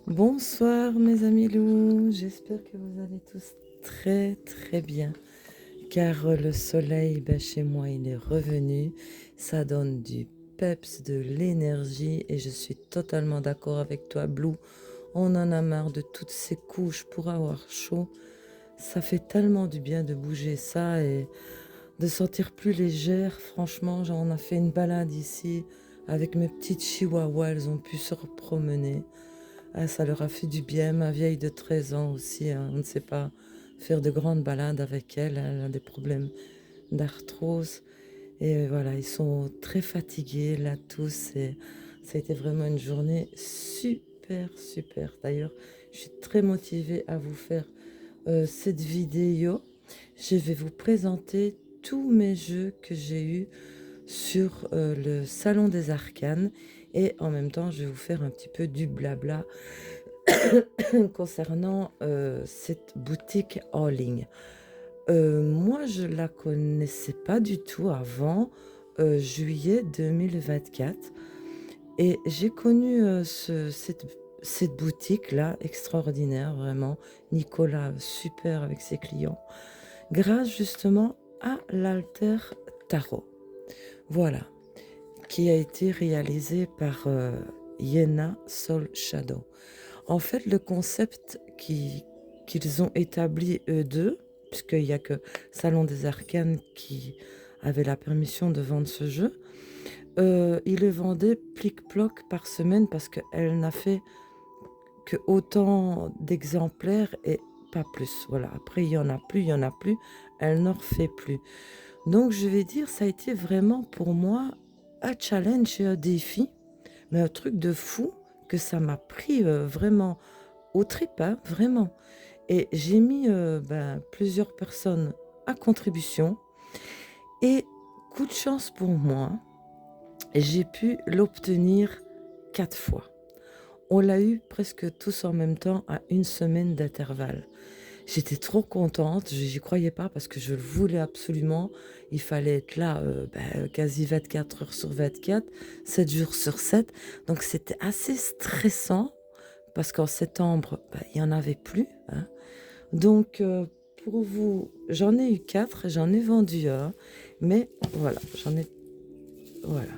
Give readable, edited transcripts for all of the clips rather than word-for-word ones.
Bonsoir mes amis loups, j'espère que vous allez tous très très bien car le soleil chez moi il est revenu, ça donne du peps, de l'énergie et je suis totalement d'accord avec toi Blue, on en a marre de toutes ces couches pour avoir chaud, ça fait tellement du bien de bouger ça et de sentir plus légère, franchement on a fait une balade ici avec mes petites chihuahuas, elles ont pu se promener. Ah, ça leur a fait du bien, ma vieille de 13 ans aussi, hein, on ne sait pas faire de grandes balades avec elle, elle a des problèmes d'arthrose. Et voilà, ils sont très fatigués là tous. Et ça a été vraiment une journée super, super. D'ailleurs, je suis très motivée à vous faire cette vidéo. Je vais vous présenter tous mes jeux que j'ai eus sur le Salon des Arcanes. Et en même temps, je vais vous faire un petit peu du blabla concernant cette boutique en ligne. Moi, je la connaissais pas du tout avant juillet 2024 et j'ai connu cette boutique-là extraordinaire, vraiment. Nicolas, super avec ses clients, grâce justement à l'Alter Tarot. Voilà, qui a été réalisé par Yena Soul Shadow. En fait, le concept qu'ils ont établi eux deux, puisqu'il n'y a que Salon des Arcanes qui avait la permission de vendre ce jeu, ils le vendaient plic-ploc par semaine parce qu'elle n'a fait que autant d'exemplaires et pas plus. Voilà, après il y en a plus, il y en a plus, elle n'en refait plus. Donc je vais dire, ça a été vraiment pour moi un challenge et un défi, mais un truc de fou que ça m'a pris vraiment aux tripes, hein, vraiment. Et j'ai mis plusieurs personnes à contribution. Et coup de chance pour moi, j'ai pu l'obtenir 4 fois. On l'a eu presque tous en même temps à une semaine d'intervalle. J'étais trop contente, j'y croyais pas parce que je le voulais absolument. Il fallait être là quasi 24 heures sur 24, 7 jours sur 7. Donc c'était assez stressant parce qu'en septembre, il n'y en avait plus, hein. Donc, pour vous, j'en ai eu 4, j'en ai vendu un, mais voilà, voilà.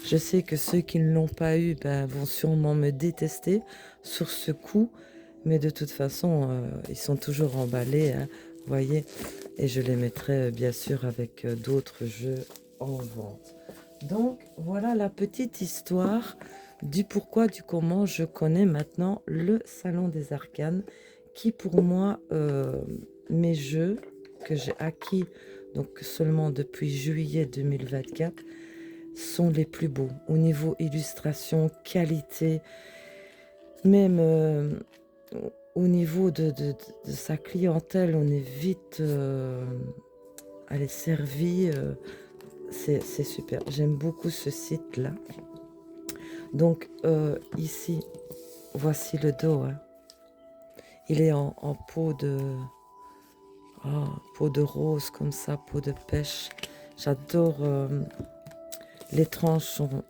Je sais que ceux qui ne l'ont pas eu vont sûrement me détester sur ce coup, mais de toute façon, ils sont toujours emballés, hein, vous voyez, et je les mettrai bien sûr avec d'autres jeux en vente. Donc, voilà la petite histoire du pourquoi, du comment je connais maintenant le Salon des Arcanes, qui pour moi, mes jeux que j'ai acquis donc seulement depuis juillet 2024, sont les plus beaux. Au niveau illustration, qualité, même au niveau de sa clientèle, on est vite elle est servie. C'est super. J'aime beaucoup ce site-là. Donc ici, voici le dos, hein. Il est en peau de rose comme ça, peau de pêche. J'adore. Les tranches sont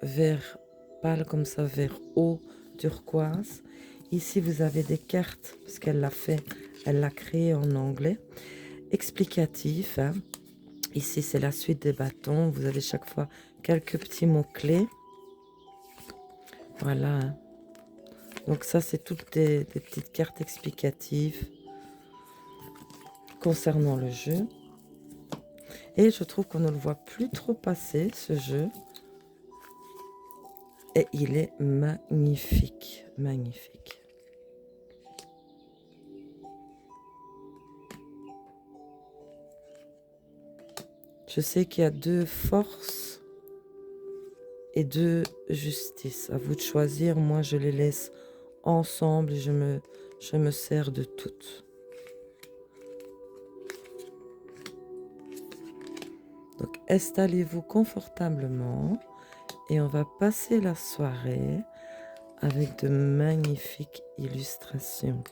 vert pâle comme ça, vert eau, turquoise. Ici, vous avez des cartes, parce qu'elle l'a fait, elle l'a créé en anglais. Explicatif, hein. Ici, c'est la suite des bâtons. Vous avez chaque fois quelques petits mots-clés. Voilà, hein. Donc ça, c'est toutes des petites cartes explicatives concernant le jeu. Et je trouve qu'on ne le voit plus trop passer, ce jeu. Et il est magnifique, magnifique. Je sais qu'il y a 2 forces et 2 justices. À vous de choisir. Moi, je les laisse ensemble et je me sers de toutes. Donc, installez-vous confortablement et on va passer la soirée avec de magnifiques illustrations.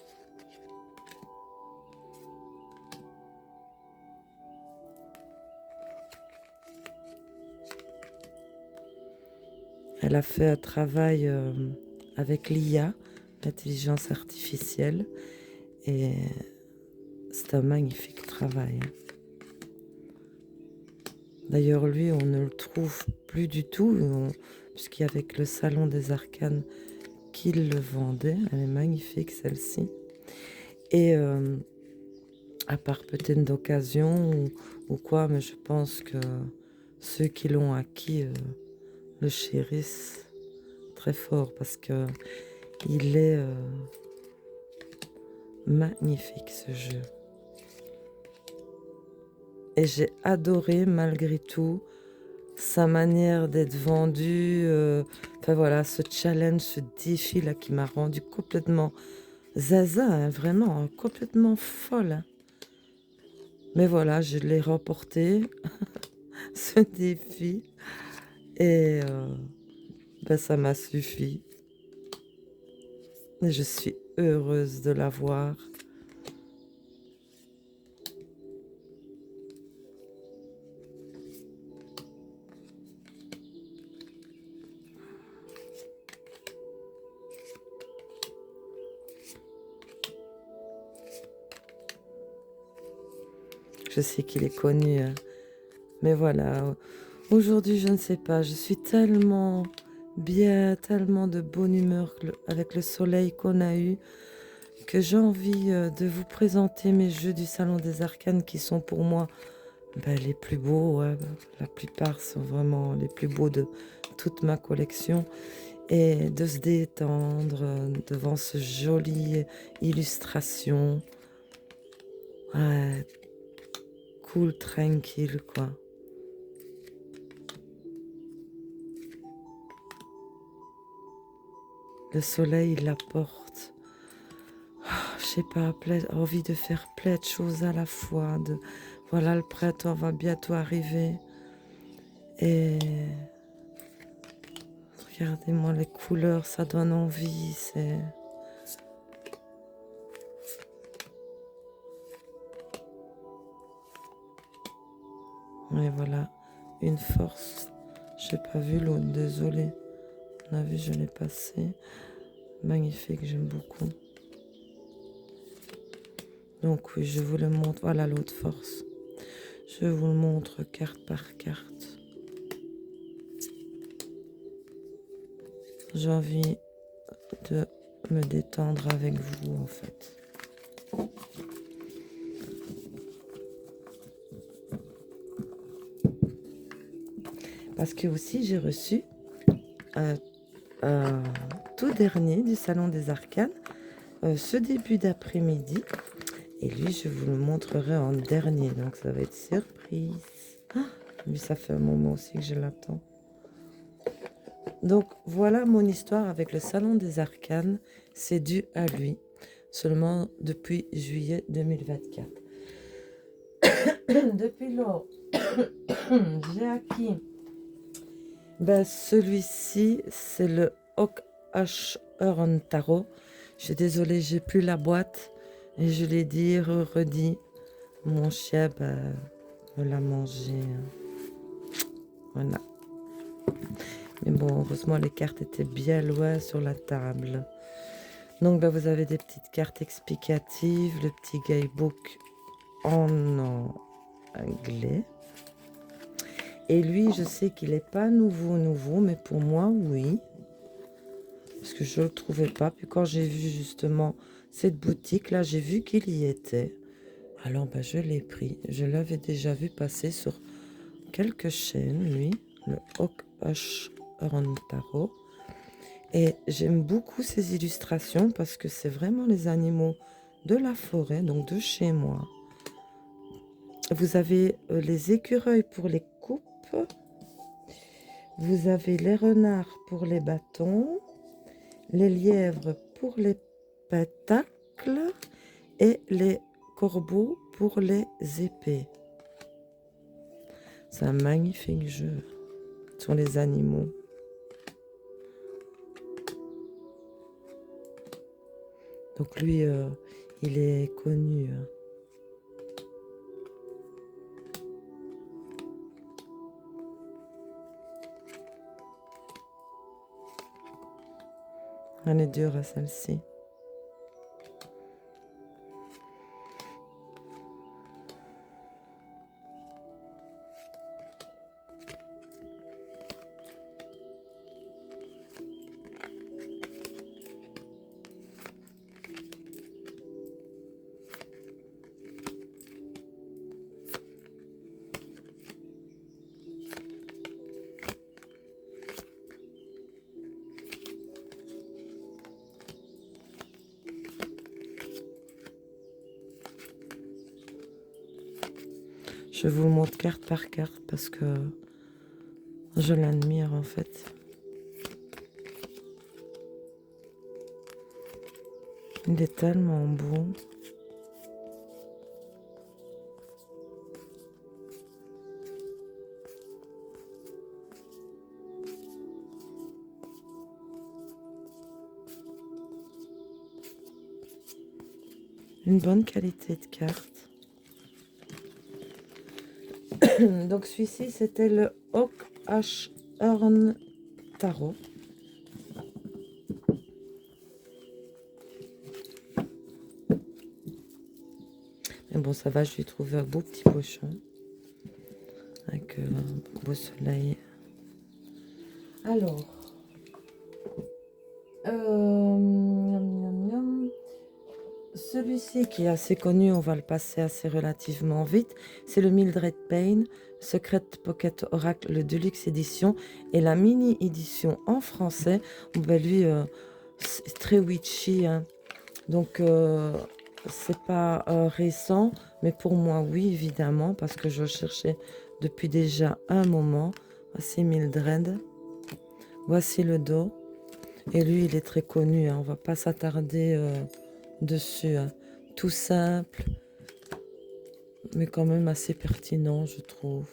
Elle a fait un travail avec l'IA, l'intelligence artificielle. Et c'est un magnifique travail, hein. D'ailleurs, lui, on ne le trouve plus du tout, puisqu'avec le Salon des Arcanes qu'il le vendait. Elle est magnifique, celle-ci. Et à part peut-être d'occasion ou quoi, mais je pense que ceux qui l'ont acquis le chérissent très fort parce que il est magnifique ce jeu. Et j'ai adoré malgré tout sa manière d'être vendu. Enfin voilà, ce challenge, ce défi là qui m'a rendu complètement zaza, hein, vraiment, hein, complètement folle, hein. Mais voilà, je l'ai remporté, ce défi, et ben, ça m'a suffi. Et je suis heureuse de l'avoir. Je sais qu'il est connu, hein. Mais voilà, aujourd'hui, je ne sais pas, je suis tellement bien, tellement de bonne humeur avec le soleil qu'on a eu, que j'ai envie de vous présenter mes jeux du Salon des Arcanes qui sont pour moi les plus beaux, ouais. La plupart sont vraiment les plus beaux de toute ma collection. Et de se détendre devant ce joli illustration. Ouais, cool, tranquille, quoi. Le soleil, il apporte, je sais pas, envie de faire plein de choses à la fois. Voilà, le printemps va bientôt arriver. Et regardez-moi les couleurs, ça donne envie. C'est... Et voilà, une force. J'ai pas vu l'autre, désolé. On a vu, je l'ai passé. Magnifique, j'aime beaucoup. Donc oui, je vous le montre. Voilà l'autre force. Je vous le montre carte par carte. J'ai envie de me détendre avec vous, en fait. Parce que aussi, j'ai reçu un tout dernier du Salon des Arcanes, ce début d'après-midi. Et lui, je vous le montrerai en dernier, donc ça va être surprise. Ah, lui, ça fait un moment aussi que je l'attends. Donc, voilà mon histoire avec le Salon des Arcanes. C'est dû à lui, seulement depuis juillet 2024. Depuis lors, j'ai acquis... celui-ci, c'est le Hawk Ash Urn Tarot. Je suis désolée, j'ai plus la boîte. Et je l'ai dit, redit. Mon chien me l'a mangé. Voilà. Mais bon, heureusement, les cartes étaient bien loin sur la table. Donc, vous avez des petites cartes explicatives, le petit guidebook en anglais. Et lui, je sais qu'il n'est pas nouveau, mais pour moi, oui. Parce que je ne le trouvais pas. Puis quand j'ai vu justement cette boutique-là, j'ai vu qu'il y était. Alors, je l'ai pris. Je l'avais déjà vu passer sur quelques chaînes, lui, le Hawk Ash Urn Tarot. Et j'aime beaucoup ces illustrations parce que c'est vraiment les animaux de la forêt, donc de chez moi. Vous avez les écureuils pour les coupes. Vous avez les renards pour les bâtons. Les lièvres pour les pétacles. Et les corbeaux pour les épées. C'est un magnifique jeu sur les animaux. Donc lui, il est connu. Elle est dure, celle-ci. Je vous le montre carte par carte parce que je l'admire en fait. Il est tellement beau. Une bonne qualité de carte. Donc celui-ci, c'était le Oak Ash Earn Tarot. Mais bon, ça va, je lui ai trouvé un beau petit pochon. Avec un beau soleil. Alors. Celui-ci qui est assez connu, on va le passer assez relativement vite. C'est le Mildred Payne, Secret Pocket Oracle, le Deluxe Edition. Et la mini édition en français, ben lui, c'est très witchy. Hein. Donc, c'est pas récent, mais pour moi, oui, évidemment, parce que je cherchais depuis déjà un moment. Voici Mildred. Voici le dos. Et lui, il est très connu. Hein. On va pas s'attarder dessus. Hein. Tout simple, mais quand même assez pertinent, je trouve.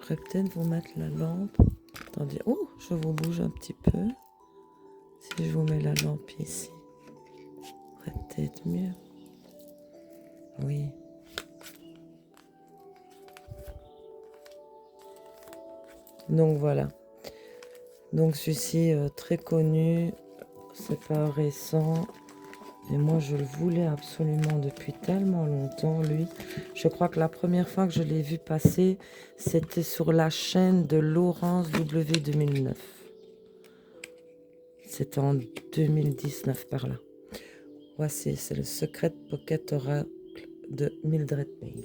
Je vais peut-être vous mettre la lampe. Attendez, oh, je vous bouge un petit peu. Si je vous mets la lampe ici, ça serait peut-être mieux. Oui. Donc voilà. Donc celui-ci, très connu, c'est pas récent. Et moi, je le voulais absolument depuis tellement longtemps, lui. Je crois que la première fois que je l'ai vu passer, c'était sur la chaîne de Laurence W 2009. C'était en 2019 par là. Voici, c'est le Secret Pocket Oracle de Mildred Payne.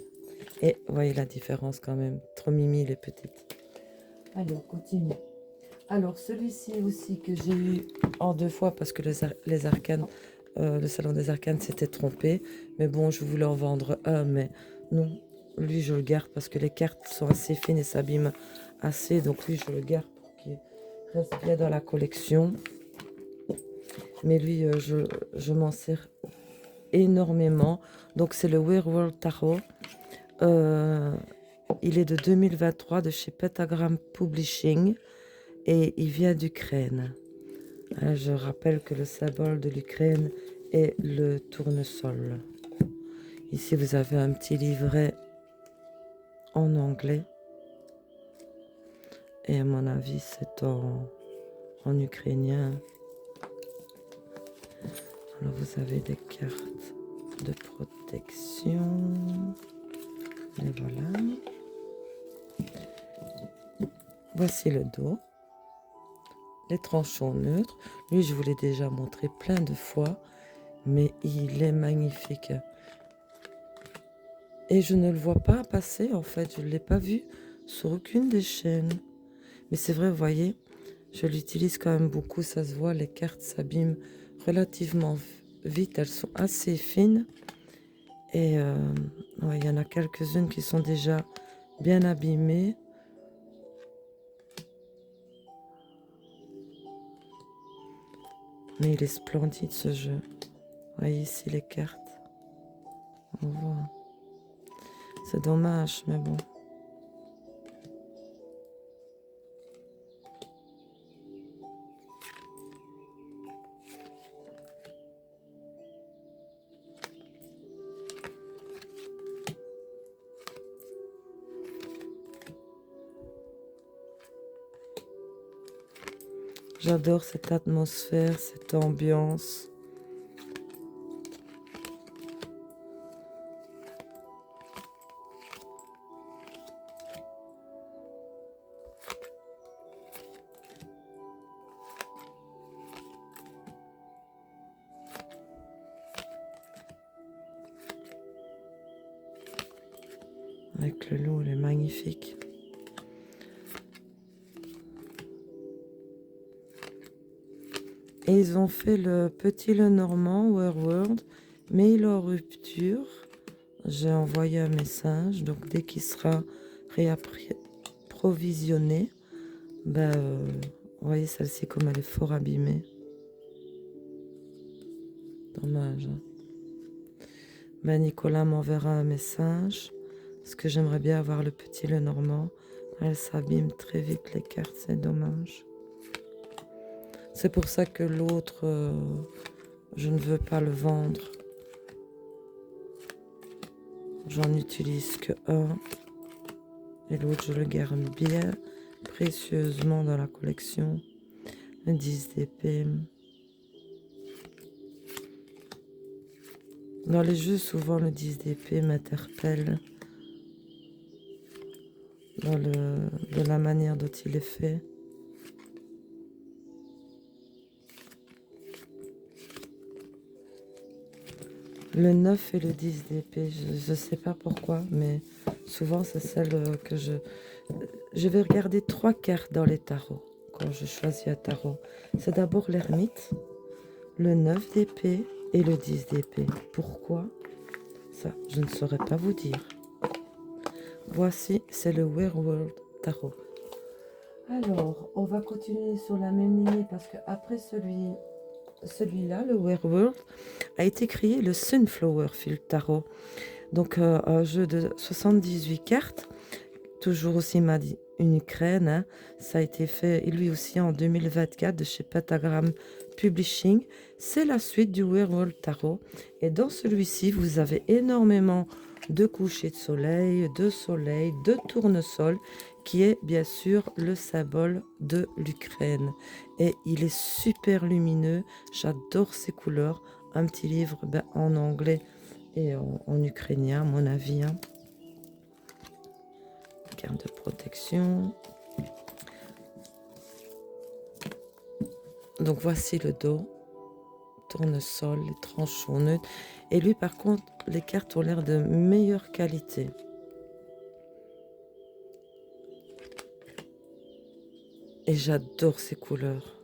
Et voyez la différence quand même. Trop mimi les petites. Allez, on continue. Alors, celui-ci aussi que j'ai eu en 2 fois parce que les arcanes, le salon des arcanes s'était trompé. Mais bon, je voulais en vendre un, mais non. Lui, je le garde parce que les cartes sont assez fines et s'abîment assez. Donc lui, je le garde pour qu'il reste bien dans la collection. Mais lui, je m'en sers énormément. Donc c'est le Werewolf Tarot. Il est de 2023 de chez Pentagram Publishing. Et il vient d'Ukraine. Je rappelle que le symbole de l'Ukraine est le tournesol. Ici, vous avez un petit livret en anglais. Et à mon avis, c'est en ukrainien. Alors, vous avez des cartes de protection. Et voilà. Voici le dos. Les tranchants neutres. Lui, je vous l'ai déjà montré plein de fois, mais il est magnifique. Et je ne le vois pas passer, en fait. Je ne l'ai pas vu sur aucune des chaînes. Mais c'est vrai, vous voyez, je l'utilise quand même beaucoup. Ça se voit, les cartes s'abîment relativement vite. Elles sont assez fines. Et ouais, il y en a quelques-unes qui sont déjà bien abîmées. Mais il est splendide, ce jeu. Vous voyez ici les cartes. On voit. C'est dommage, mais bon. J'adore cette atmosphère, cette ambiance. Avec le loup, il est magnifique. Et ils ont fait le petit Lenormand, Werewolf, mais il est en rupture. J'ai envoyé un message, donc dès qu'il sera réapprovisionné, ben, vous voyez celle-ci comme elle est fort abîmée. Dommage. Hein. Ben, Nicolas m'enverra un message, parce que j'aimerais bien avoir le petit Lenormand. Elle s'abîme très vite les cartes, c'est dommage. C'est pour ça que l'autre, je ne veux pas le vendre. J'en utilise que un. Et l'autre, je le garde bien précieusement dans la collection. Le 10 d'épée. Dans les jeux, souvent, le 10 d'épée m'interpelle. De la manière dont il est fait. Le 9 et le 10 d'épée, je ne sais pas pourquoi, mais souvent c'est celle que je... Je vais regarder 3 cartes dans les tarots, quand je choisis un tarot. C'est d'abord l'ermite, le 9 d'épée et le 10 d'épée. Pourquoi? Ça, je ne saurais pas vous dire. Voici, c'est le Werewolf Tarot. Alors, on va continuer sur la même lignée parce qu'après celui-là, le Werewolf, a été créé le Sunflower Field Tarot. Donc un jeu de 78 cartes, toujours aussi une Ukraine. Hein. Ça a été fait lui aussi en 2024 de chez Pentagram Publishing. C'est la suite du Werewolf Tarot. Et dans celui-ci, vous avez énormément de couchers de soleil, de tournesol, qui est bien sûr le symbole de l'Ukraine. Et il est super lumineux. J'adore ces couleurs. Un petit livre en anglais et en ukrainien, à mon avis. Hein. Carte de protection. Donc voici le dos. Tournesol, les tranchons neutres. Et lui, par contre, les cartes ont l'air de meilleure qualité. Et j'adore ces couleurs.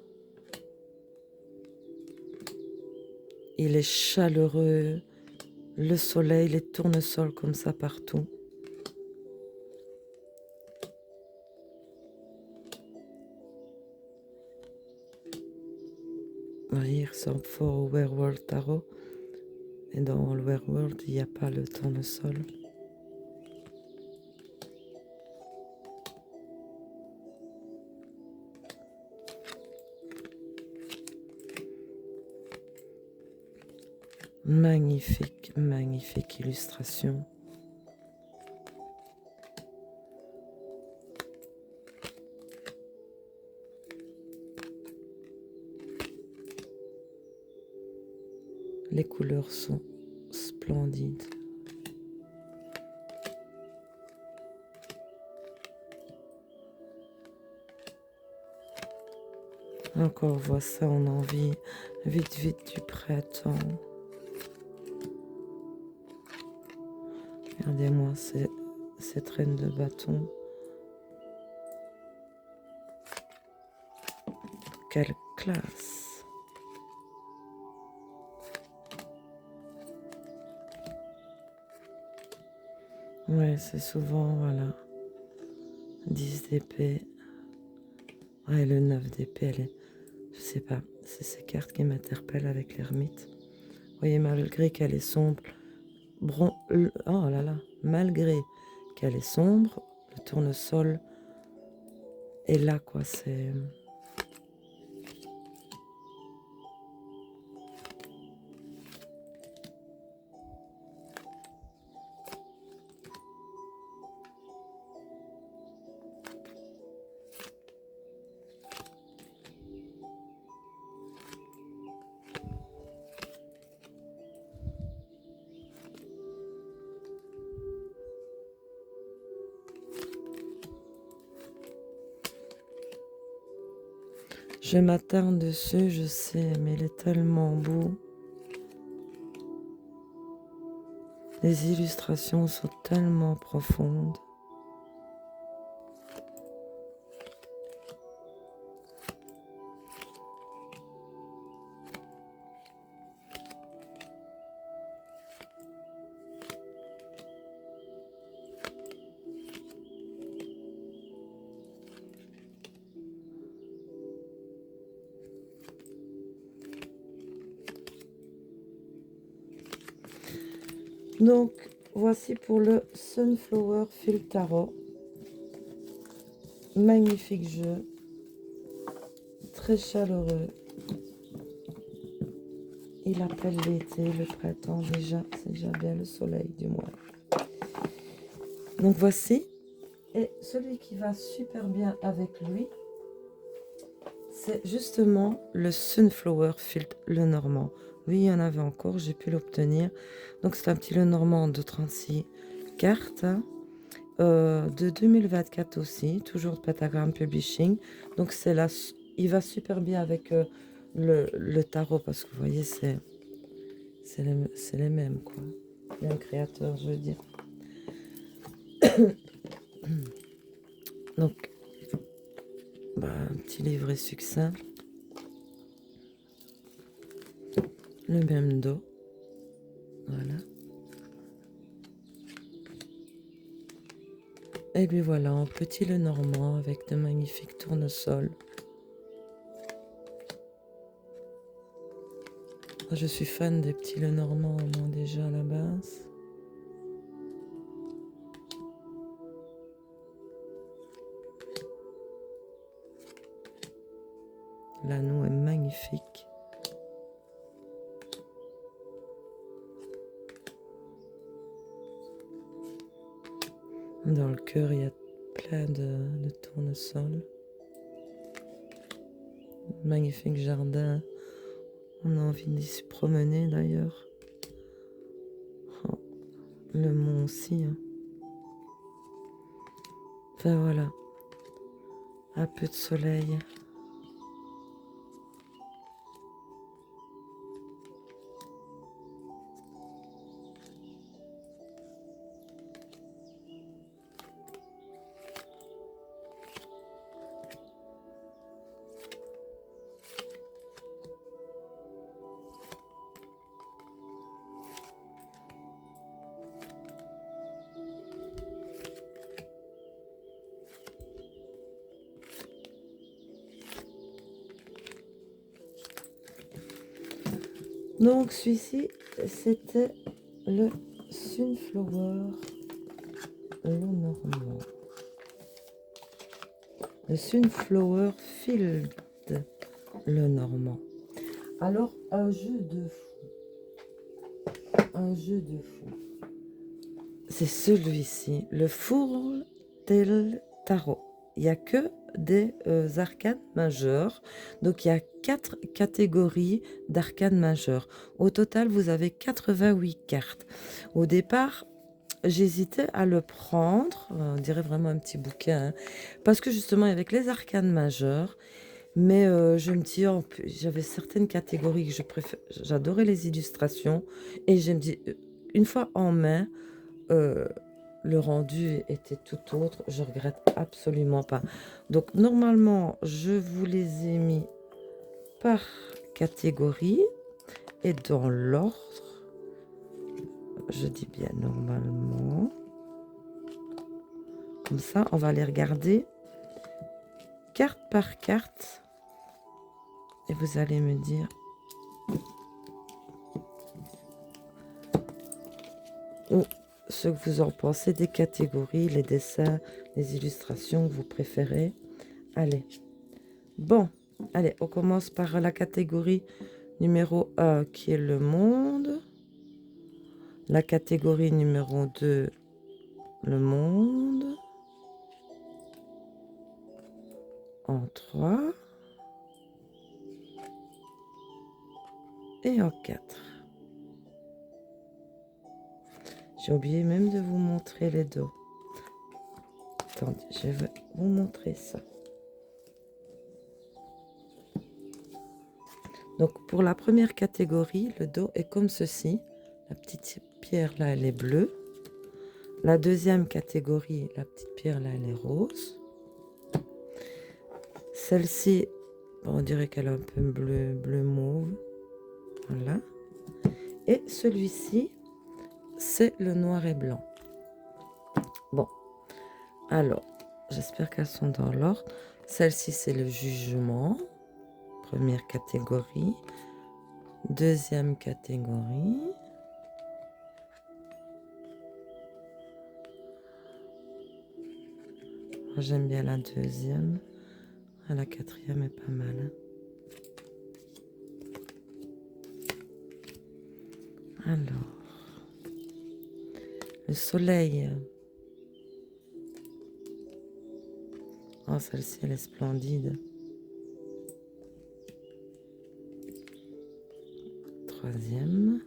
Il est chaleureux. Le soleil, les tournesols comme ça partout. Il ressemble fort au Werewolf Tarot. Et dans le Werewolf, il n'y a pas le tournesol. Magnifique, magnifique illustration. Les couleurs sont splendides. Encore on voit ça, on a envie vite, vite du printemps. Regardez-moi cette reine de bâton. Quelle classe! Ouais, c'est souvent, voilà, 10 d'épée. Ouais, le 9 d'épée, elle est... Je sais pas, c'est ces cartes qui m'interpellent avec l'ermite. Vous voyez, malgré qu'elle est sombre, oh là là, malgré qu'elle est sombre, le tournesol est là, quoi, c'est... Je m'attarde dessus, je sais, mais il est tellement beau. Les illustrations sont tellement profondes. Donc, voici pour le Sunflower Field Tarot. Magnifique jeu. Très chaleureux. Il appelle l'été, le printemps déjà. C'est déjà bien le soleil du moins. Donc voici. Et celui qui va super bien avec lui, c'est justement le Sunflower Field Lenormand. Oui, il y en avait encore, j'ai pu l'obtenir. Donc c'est un petit Lenormand de 36 cartes, hein, de 2024 aussi, toujours de Pentagram Publishing. Donc c'est là, il va super bien avec le tarot parce que vous voyez, c'est les mêmes quoi. Il y a un créateur, je veux dire. Donc, bah, un petit livret succinct. Le même dos. Voilà. Et puis voilà, en petit Lenormand avec de magnifiques tournesols. Moi, je suis fan des petits Lenormand, moi déjà à la base. L'anneau est magnifique. Dans le cœur, il y a plein de tournesols. Magnifique jardin. On a envie d'y se promener d'ailleurs. Oh, le mont aussi. Hein. Enfin voilà. Un peu de soleil. Donc celui-ci, c'était le Sunflower Lenormand. Le Sunflower Field Lenormand. Alors, un jeu de fou. Un jeu de fou. C'est celui-ci, le Fourle del Tarot. Il n'y a que des arcanes majeures. Donc, il y a 4 catégories d'arcanes majeures. Au total, vous avez 88 cartes. Au départ, j'hésitais à le prendre. On dirait vraiment un petit bouquin. Hein, parce que justement, avec les arcanes majeures, mais je me dis, oh, j'avais certaines catégories que je préfère. J'adorais les illustrations. Et je me dis, une fois en main, euh, le rendu était tout autre. Je regrette absolument pas. Donc, normalement, je vous les ai mis par catégorie et dans l'ordre. Je dis bien normalement. Comme ça, on va les regarder carte par carte. Et vous allez me dire ce que vous en pensez des catégories, les dessins, les illustrations que vous préférez. Allez. Bon, allez, on commence par la catégorie numéro 1 qui est le monde. La catégorie numéro 2, le monde. En 3. Et en 4. J'ai oublié même de vous montrer les dos. Attendez, je vais vous montrer ça. Donc pour la première catégorie, le dos est comme ceci. La petite pierre là, elle est bleue. La deuxième catégorie, la petite pierre là, elle est rose. Celle-ci, on dirait qu'elle est un peu bleu mauve. Voilà. Et celui-ci, c'est le noir et blanc. Bon, alors, j'espère qu'elles sont dans l'ordre. Celle-ci, c'est le jugement. Première catégorie. Deuxième catégorie. J'aime bien la deuxième. La quatrième est pas mal. Alors, le soleil. Oh, celle-ci, elle est splendide. Troisième.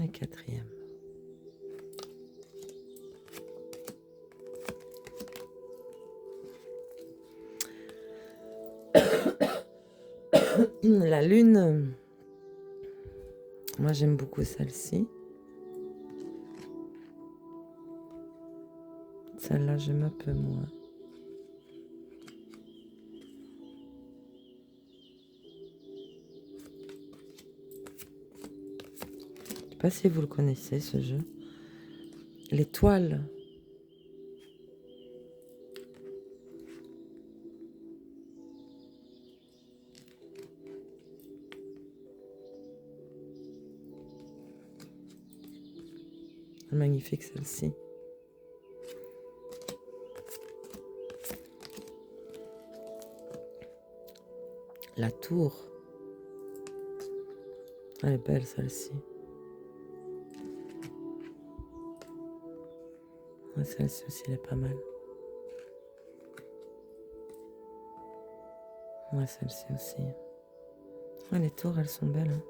Et quatrième. La lune. Moi, j'aime beaucoup celle-ci. Celle-là, j'aime un peu moins. Je ne sais pas si vous le connaissez, ce jeu. L'étoile. Magnifique celle-ci. La tour. Elle est belle celle-ci. Ouais, celle-ci aussi, elle est pas mal. Ouais, celle-ci aussi. Ouais, les tours, elles sont belles. Hein.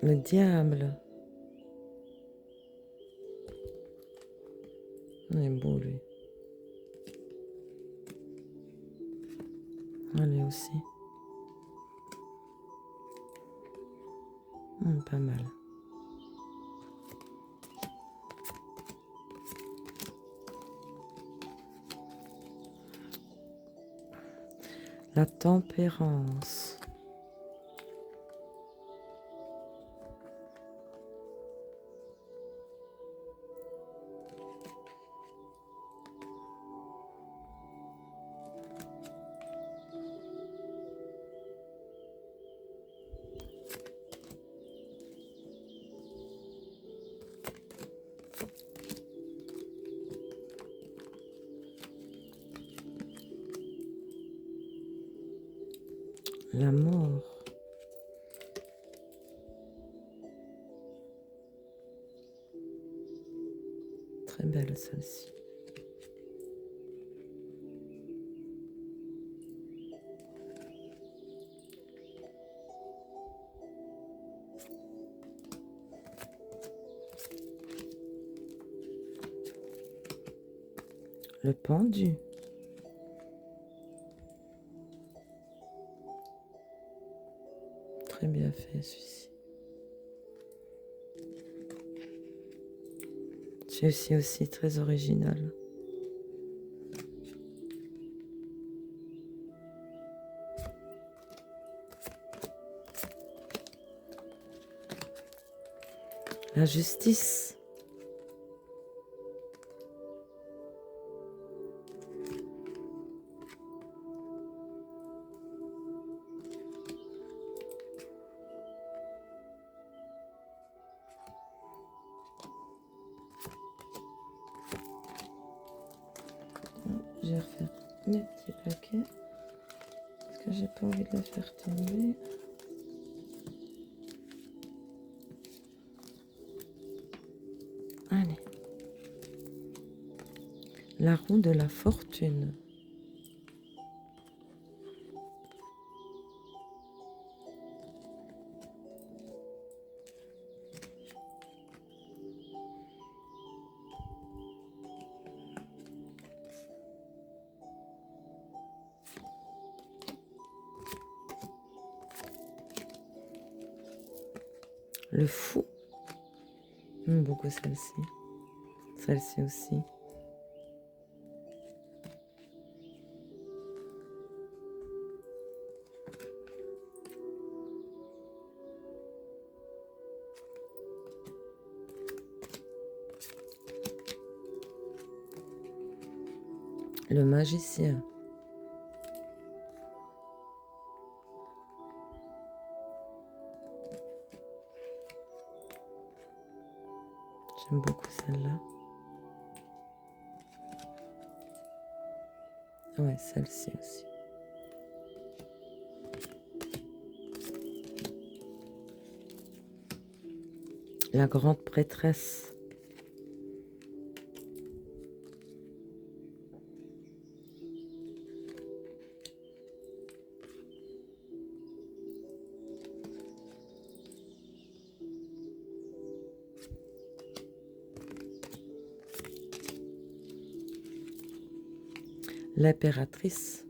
Le diable. Il est beau, lui. Elle est aussi. Pas mal. La tempérance. La mort. Très belle celle-ci. Le pendu. Très bien fait celui-ci. Celui-ci aussi très original. La justice. Je vais refaire mes petits paquets parce que j'ai pas envie de les faire tomber. Allez. La roue de la fortune. Le fou. J'aime beaucoup celle-ci. Celle-ci aussi. Le magicien. J'aime beaucoup celle-là. Ouais, celle-ci aussi. La grande prêtresse. L'impératrice.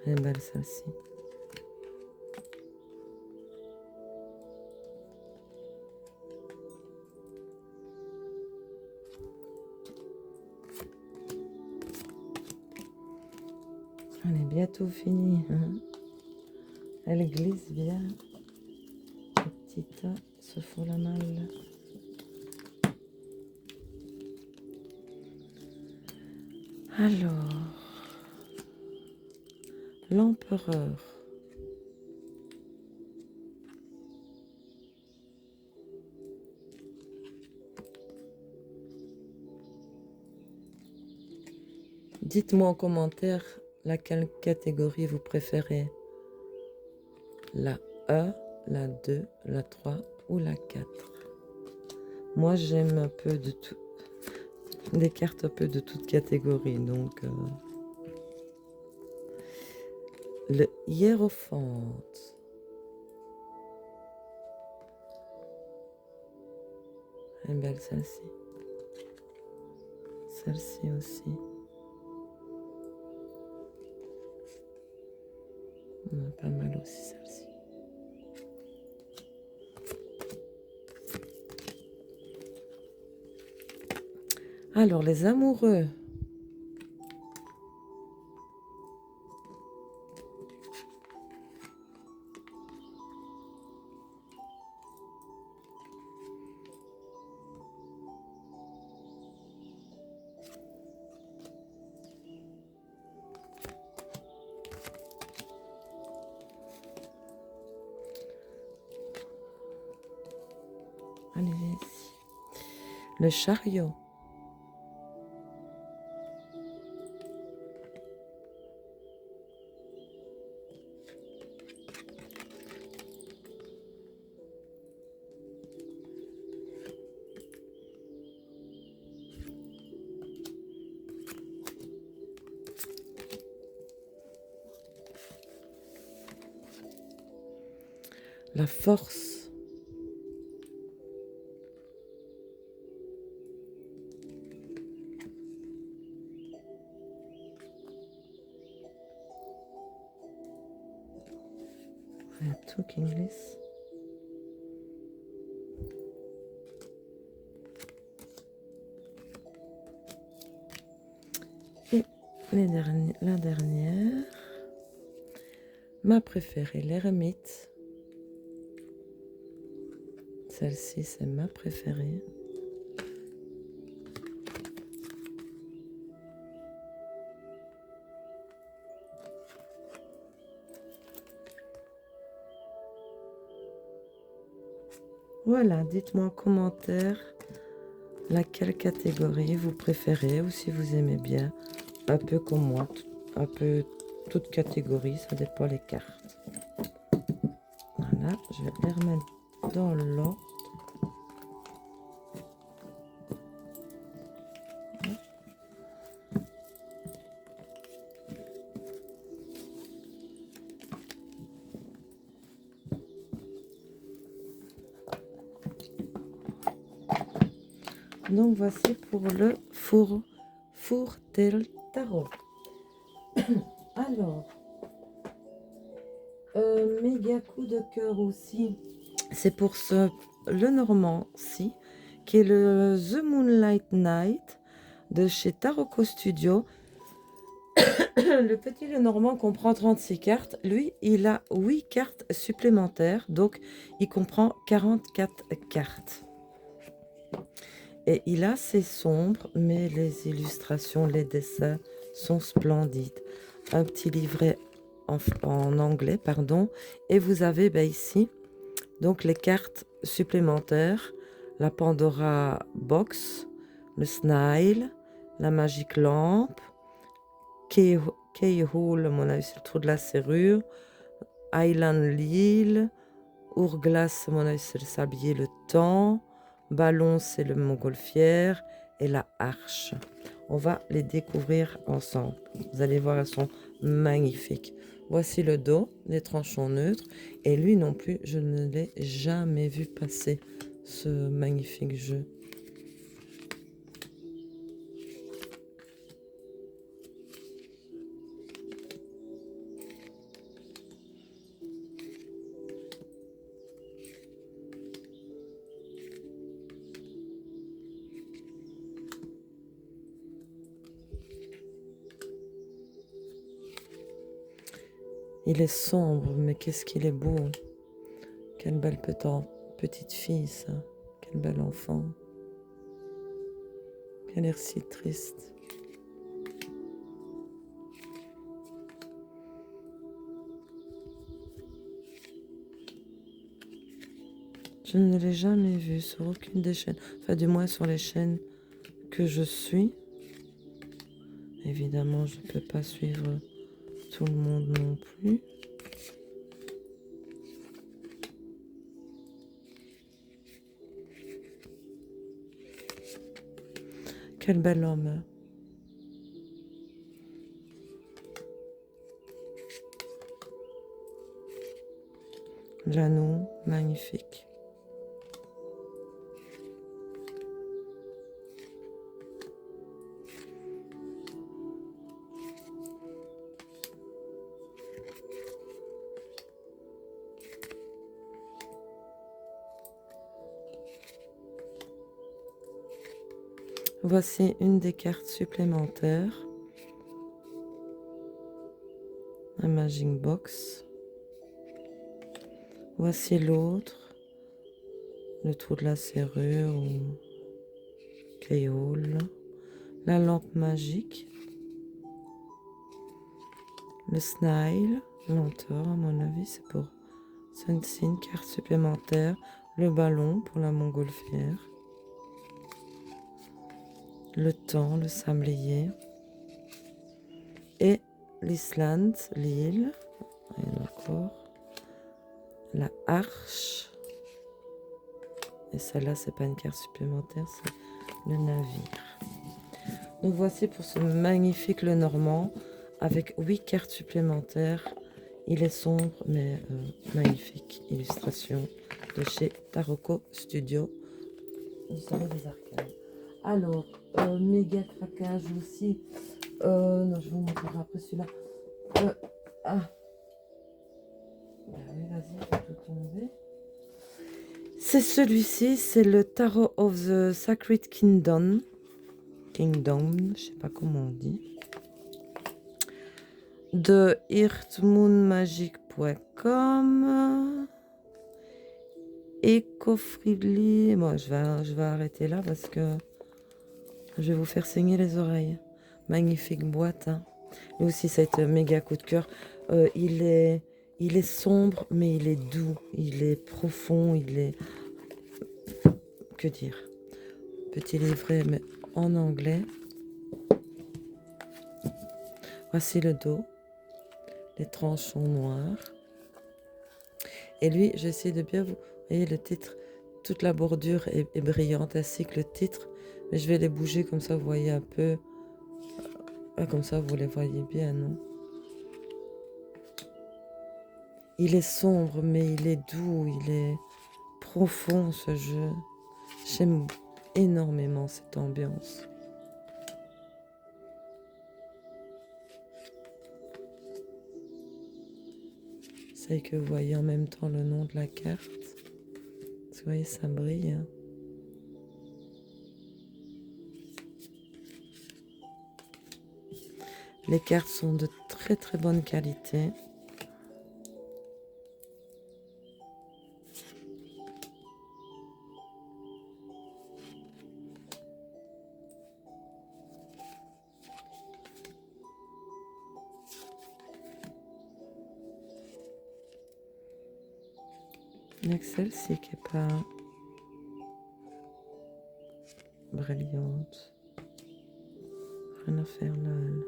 Elle est belle celle-ci. Elle est bientôt finie. Hein. Elle glisse bien. Les petits tas se font la malle. Alors, l'empereur. Dites-moi en commentaire laquelle catégorie vous préférez. La 1, la 2, la 3 ou la 4. Moi, j'aime un peu de tout. Des cartes un peu de toute catégorie. Donc, le hiérophante. Elle est belle celle-ci. Celle-ci aussi. Pas mal aussi celle-ci. Alors, les amoureux. Allez, ici. Le chariot. La force. Il y a tout qui glisse. Et la dernière, ma préférée, l'ermite. Celle-ci, c'est ma préférée. Voilà, dites-moi en commentaire laquelle catégorie vous préférez ou si vous aimez bien, un peu comme moi, un peu toute catégorie, ça dépend les cartes. Voilà, je vais les remettre dans l'ordre. Donc voici pour le four tel tarot. Alors, Méga coup de cœur aussi. C'est pour le Normand-ci, qui est le The Moonlight Night de chez Taroko Studio. Le petit Lenormand comprend 36 cartes. Lui, il a 8 cartes supplémentaires, donc il comprend 44 cartes. Et il a assez sombre, mais les illustrations, les dessins sont splendides. Un petit livret en anglais, pardon. Et vous avez ici donc les cartes supplémentaires. La Pandora Box, le Snile, la Magic Lamp, Keyhole, à mon avis c'est le trou de la serrure, Island Lille, Hourglass, à mon avis c'est le sablier, le temps, Ballon c'est le montgolfière et la Arche. On va les découvrir ensemble. Vous allez voir, elles sont magnifiques. Voici le dos, les tranchants neutres. Et lui non plus, je ne l'ai jamais vu passer, ce magnifique jeu. Il est sombre, mais qu'est-ce qu'il est beau. Quelle belle petite fille, ça. Quel bel enfant. Quel air si triste. Je ne l'ai jamais vu sur aucune des chaînes. Enfin, du moins sur les chaînes que je suis. Évidemment, je ne peux pas suivre tout le monde non plus. Quel bel homme. L'anneau, magnifique. Voici une des cartes supplémentaires. Un Magic Box. Voici l'autre. Le trou de la serrure ou Keyhole. La lampe magique. Le Snile. Lenteur, à mon avis, c'est pour... C'est une carte supplémentaire. Le ballon pour la montgolfière. Le temps, le sablier. Et l'Islande, l'île. Et encore. La Arche. Et celle-là, c'est pas une carte supplémentaire, c'est le navire. Donc voici pour ce magnifique Lenormand avec 8 cartes supplémentaires. Il est sombre, mais magnifique. Illustration de chez Taroko Studio. Nous sommes des arcades. Alors, méga craquage aussi. Non, je vous montrerai après celui-là. Ah. Ben oui, vas-y, je vais tout tomber. C'est celui-ci, c'est le Tarot of the Sacred Kingdom. Je sais pas comment on dit. De earthmoonmagic.com. Ecofriendly. Bon, je vais arrêter là parce que je vais vous faire saigner les oreilles. Magnifique boîte. Hein. Lui aussi, ça a été un méga coup de cœur. Il est sombre, mais il est doux. Il est profond. Il est... Que dire? Petit livret, mais en anglais. Voici le dos. Les tranches sont noires. Et lui, j'essaie de bien vous... Vous voyez, le titre, toute la bordure est brillante, ainsi que le titre. Mais je vais les bouger comme ça, vous voyez un peu. Comme ça, vous les voyez bien, non? Il est sombre, mais il est doux, il est profond, ce jeu. J'aime énormément cette ambiance. J'essaye que vous voyez en même temps le nom de la carte. Parce que vous voyez, ça brille. Hein. Les cartes sont de très très bonne qualité. Il y a que celle-ci qui n'est pas brillante. Rien à faire là, elle.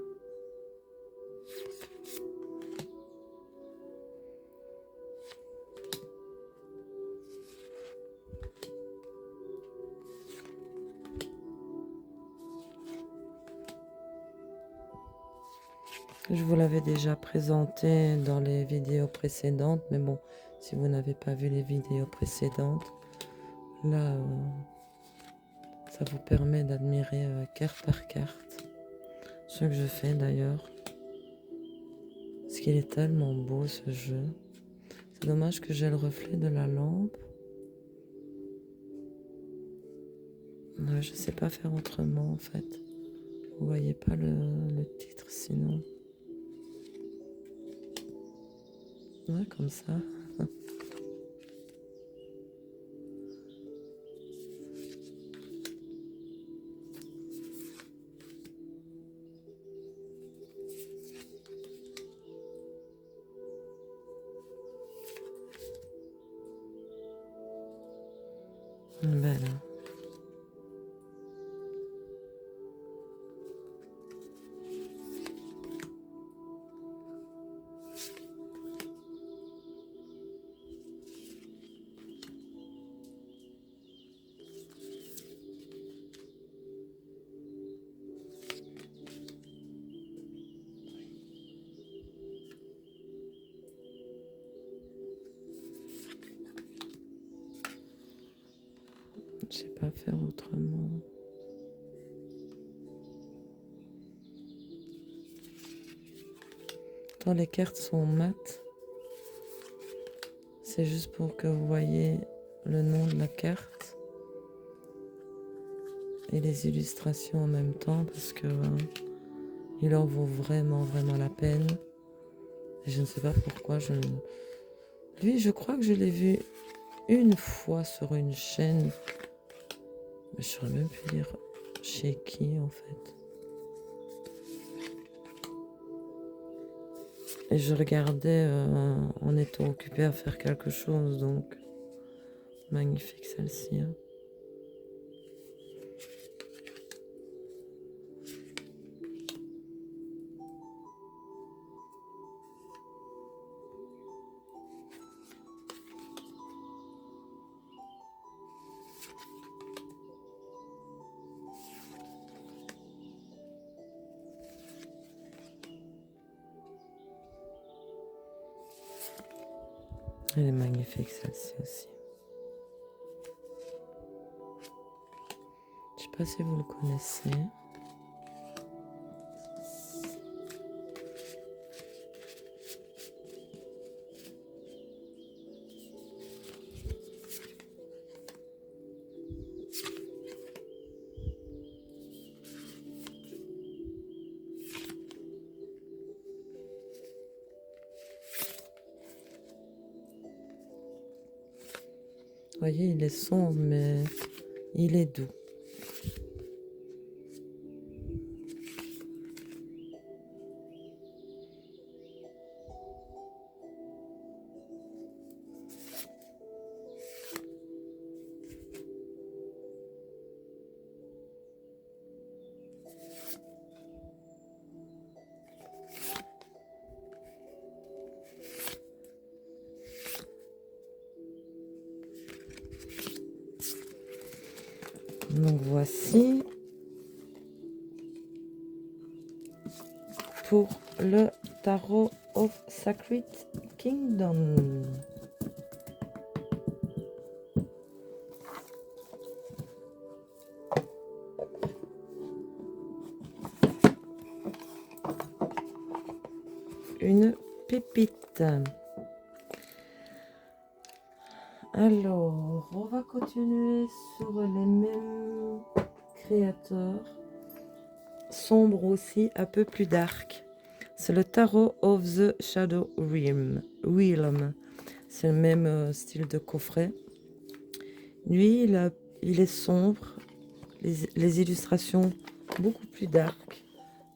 Je vous l'avais déjà présenté dans les vidéos précédentes, mais bon, si vous n'avez pas vu les vidéos précédentes, là, ça vous permet d'admirer carte par carte. Ce que je fais d'ailleurs, parce qu'il est tellement beau ce jeu. C'est dommage que j'ai le reflet de la lampe. Ouais, je sais pas faire autrement en fait. Vous voyez pas le titre sinon. Ouais, comme ça. Belle. Hein. Je sais pas faire autrement. Quand les cartes sont mates, c'est juste pour que vous voyez le nom de la carte et les illustrations en même temps parce que il en vaut vraiment la peine. Et je ne sais pas pourquoi Lui, je crois que je l'ai vu une fois sur une chaîne. Mais je saurais même plus dire chez qui en fait. Et je regardais en étant occupée à faire quelque chose, donc magnifique celle-ci. Hein. Elle est magnifique celle-ci aussi. Je sais pas si vous le connaissez. Vous voyez, il est sombre, mais il est doux. Donc voici pour le Tarot of Sacred Kingdom. Une pépite. Alors, on va continuer sur les mêmes créateurs. Sombre aussi, un peu plus dark. C'est le Tarot of the Shadow Realm. C'est le même style de coffret. Lui, il est sombre. Les illustrations beaucoup plus dark.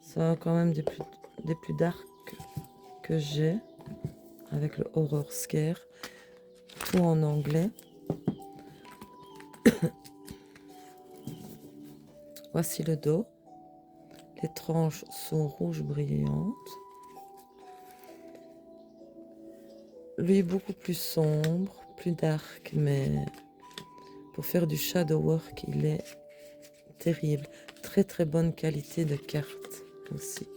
C'est quand même des plus dark que j'ai. Avec le Horror Scare. Tout en anglais. Voici le dos. Les tranches sont rouges brillantes. Lui, beaucoup plus sombre, plus dark, mais pour faire du shadow work, il est terrible. Très très bonne qualité de carte aussi.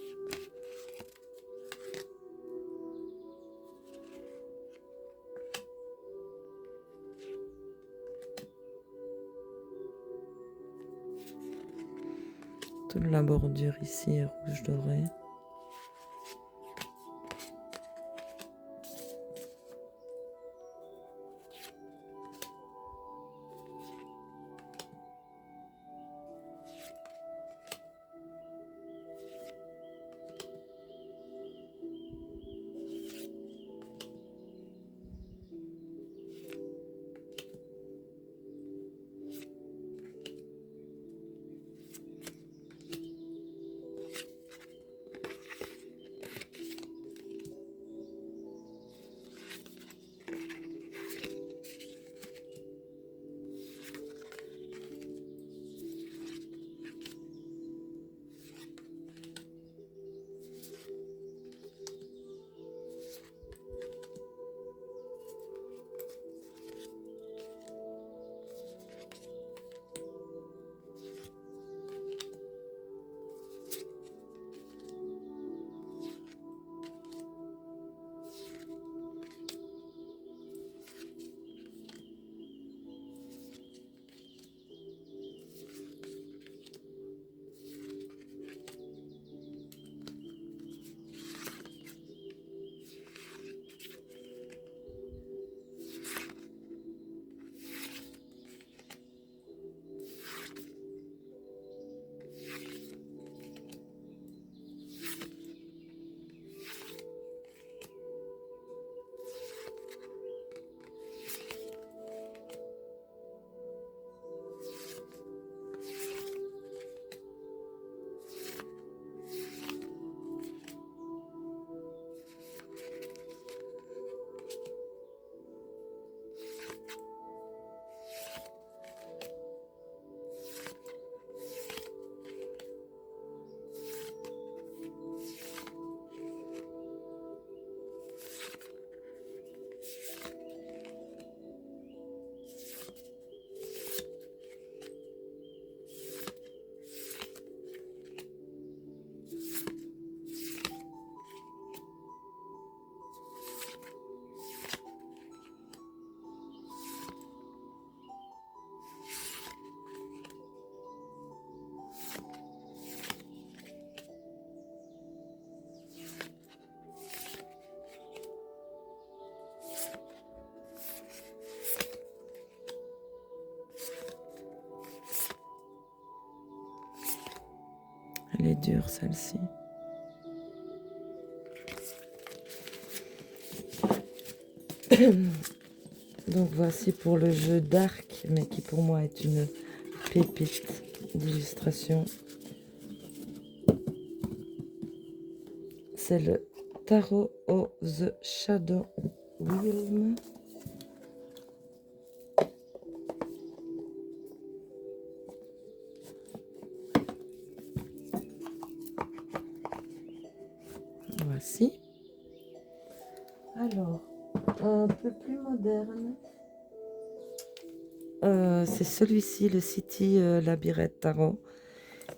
Toute la bordure ici est rouge doré. Elle est dure celle-ci. Donc voici pour le jeu dark, mais qui pour moi est une pépite d'illustration. C'est le Tarot of the Shadow Realm. Voici. Alors, un peu plus moderne. C'est celui-ci, le City Labyrinthe Tarot.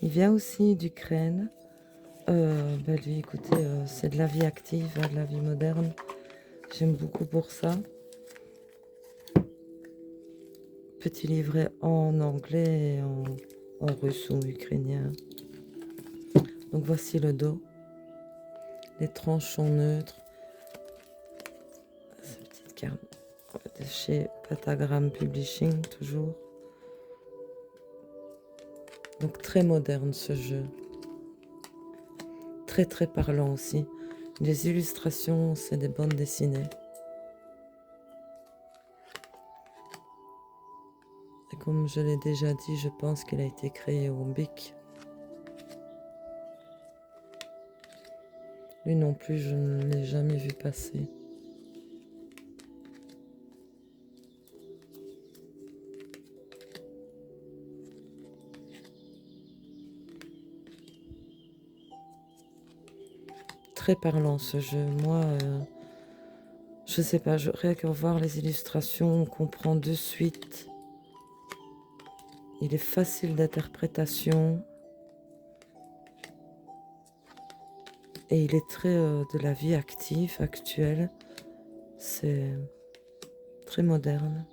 Il vient aussi d'Ukraine. Lui, écoutez, c'est de la vie active, de la vie moderne. J'aime beaucoup pour ça. Petit livret en anglais et en russe ou ukrainien. Donc voici le dos. Les tranches sont neutres. Cette petite carte. chez Patagram Publishing, toujours. Donc très moderne ce jeu. Très très parlant aussi. Les illustrations, c'est des bandes dessinées. Et comme je l'ai déjà dit, je pense qu'il a été créé au BIC. Lui non plus, je ne l'ai jamais vu passer. Très parlant ce jeu. Moi, je sais pas, rien qu'à voir les illustrations, on comprend de suite. Il est facile d'interprétation. Et il est très de la vie active, actuelle. C'est très moderne.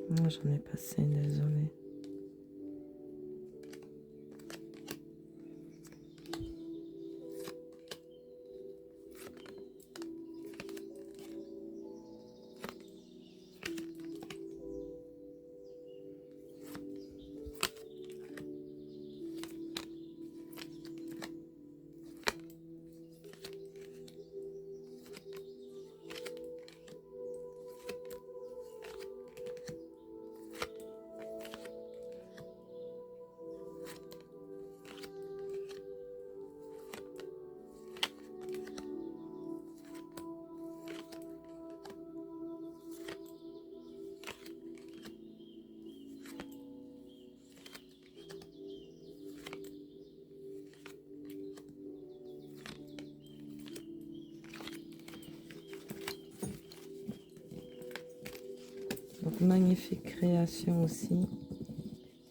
Moi, j'en ai passé, désolée. Donc, magnifique création aussi,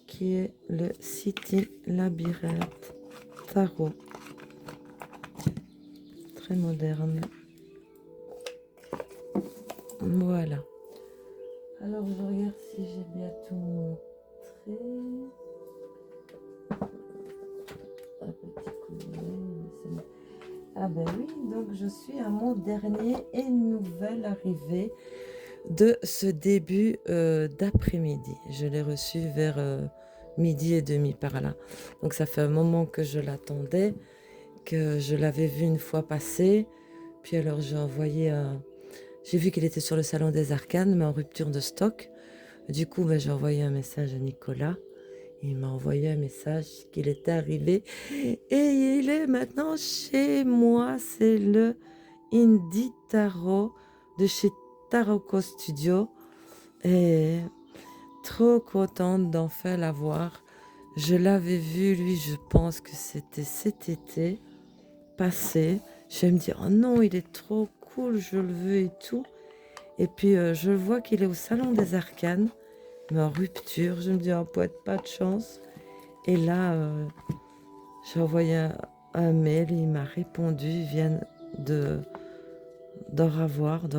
qui est le City Labyrinthe Tarot. Très moderne. Voilà. Alors, je regarde si j'ai bien tout montré. Un petit coup d'œil. Ah ben oui, donc je suis à mon dernier et nouvelle arrivée de ce début d'après-midi. Je l'ai reçu vers midi et demi par là. Donc ça fait un moment que je l'attendais, que je l'avais vu une fois passer. Puis alors j'ai envoyé un... J'ai vu qu'il était sur le salon des Arcanes, mais en rupture de stock. Du coup, ben, j'ai envoyé un message à Nicolas. Il m'a envoyé un message qu'il était arrivé. Et il est maintenant chez moi. C'est le Indie Tarot de chez Taroko Studio. Et trop contente d'enfin l'avoir. Je l'avais vu, lui, je pense que c'était cet été passé. Je vais me dire, oh non, il est trop cool, je le veux et tout. Et puis, je vois qu'il est au Salon des Arcanes, mais en rupture. Je me dis, oh, peut-être pas de chance. Et là, j'ai envoyé un mail, il m'a répondu, il vient d'en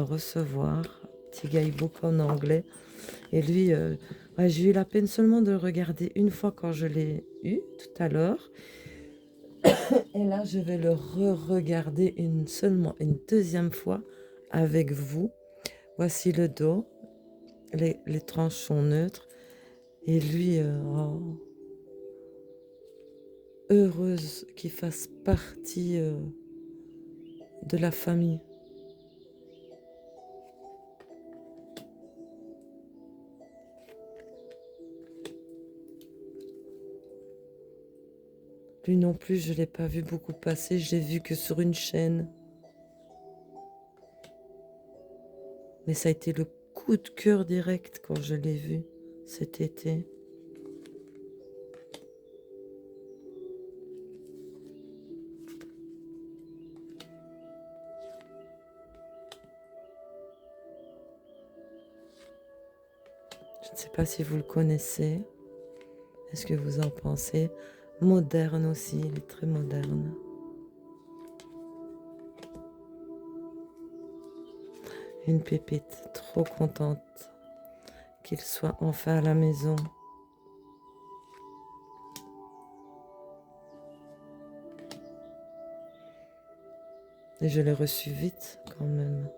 recevoir. Petit guidebook en anglais. Et lui, ouais, j'ai eu la peine seulement de le regarder une fois quand je l'ai eu tout à l'heure. Et là, je vais le re-regarder seulement une deuxième fois avec vous. Voici le dos. Les tranches sont neutres. Et lui, oh, heureuse qu'il fasse partie de la famille. Lui non plus, je ne l'ai pas vu beaucoup passer. Je l'ai vu que sur une chaîne. Mais ça a été le coup coup de cœur direct quand je l'ai vu cet été. Je ne sais pas si vous le connaissez. Est-ce que vous en pensez? Moderne aussi, il est très moderne. Une pépite, trop contente qu'il soit enfin à la maison. Et je l'ai reçu vite quand même.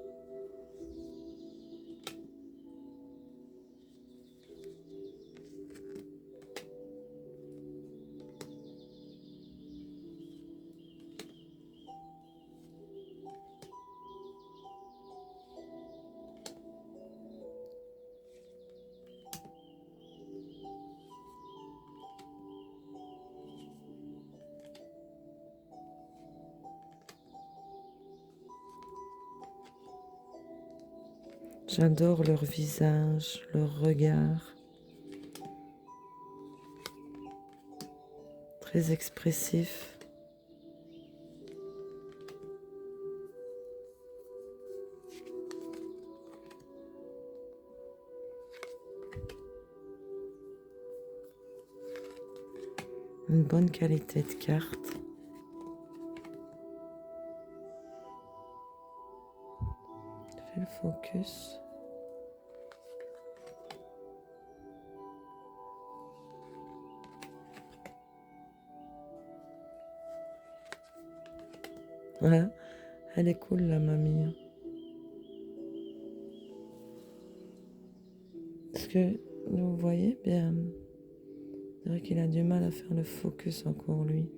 J'adore leur visage, leur regard. Très expressif. Une bonne qualité de carte. Fais le focus. Ouais, elle est cool la mamie. Est-ce que vous voyez bien? C'est vrai qu'il a du mal à faire le focus encore lui.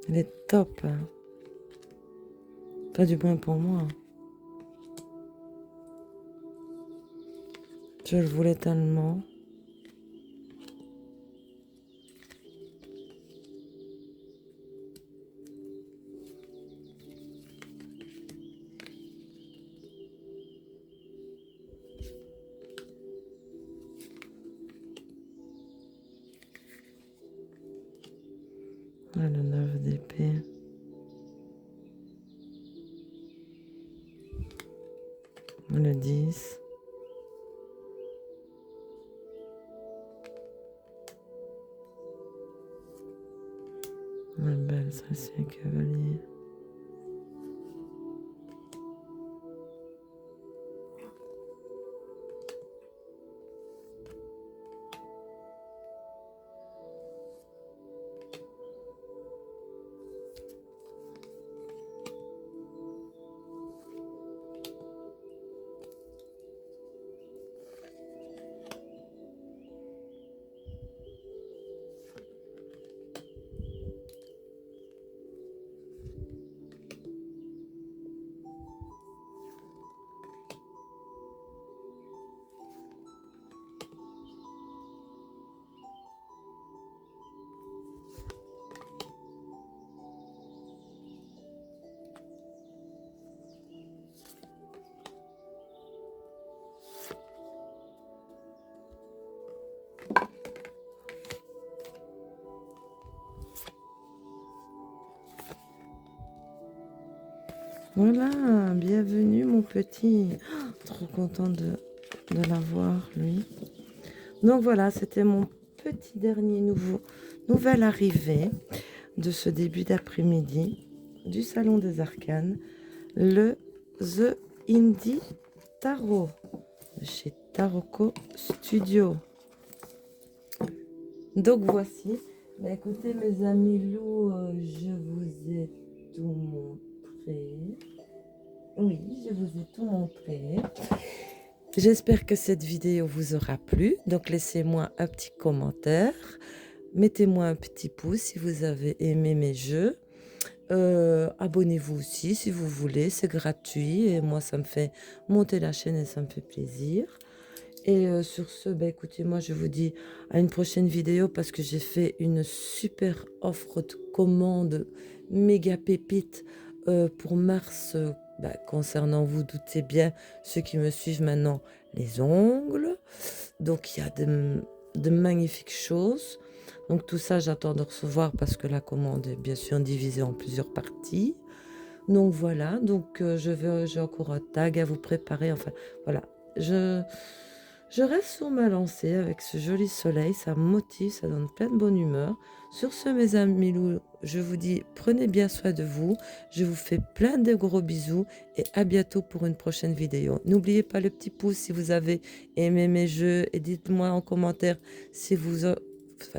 Elle est top, hein. Pas du moins pour moi. Je le voulais tellement. Ah, le 9 d'épée. Le 10. La belle, ça c'est un cavalier. Voilà, bienvenue mon petit. Oh, trop content de l'avoir, lui. Donc voilà, c'était mon petit dernier nouvelle arrivée de ce début d'après-midi du Salon des Arcanes, le The Indie Tarot de chez Taroko Studio. Donc voici. Bah, écoutez mes amis loups, je vous ai tout montré. Oui, je vous ai tout montré. J'espère que cette vidéo vous aura plu. Donc laissez-moi un petit commentaire. Mettez-moi un petit pouce si vous avez aimé mes jeux. Abonnez-vous aussi si vous voulez, c'est gratuit et moi ça me fait monter la chaîne et ça me fait plaisir. Et sur ce, bah, écoutez, moi je vous dis à une prochaine vidéo parce que j'ai fait une super offre de commande méga pépite pour mars bah, concernant, vous doutez bien, ceux qui me suivent maintenant, les ongles. Donc il y a de magnifiques choses. Donc tout ça, j'attends de recevoir parce que la commande est bien sûr divisée en plusieurs parties. Donc voilà, donc j'ai encore un tag à vous préparer. Enfin voilà, je, je reste sur ma lancée avec ce joli soleil, ça me motive, ça donne plein de bonne humeur. Sur ce, mes amis loups, je vous dis prenez bien soin de vous. Je vous fais plein de gros bisous et à bientôt pour une prochaine vidéo. N'oubliez pas le petit pouce si vous avez aimé mes jeux et dites-moi en commentaire si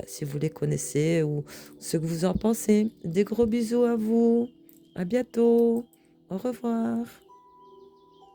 si vous les connaissez ou ce que vous en pensez. Des gros bisous à vous. À bientôt. Au revoir.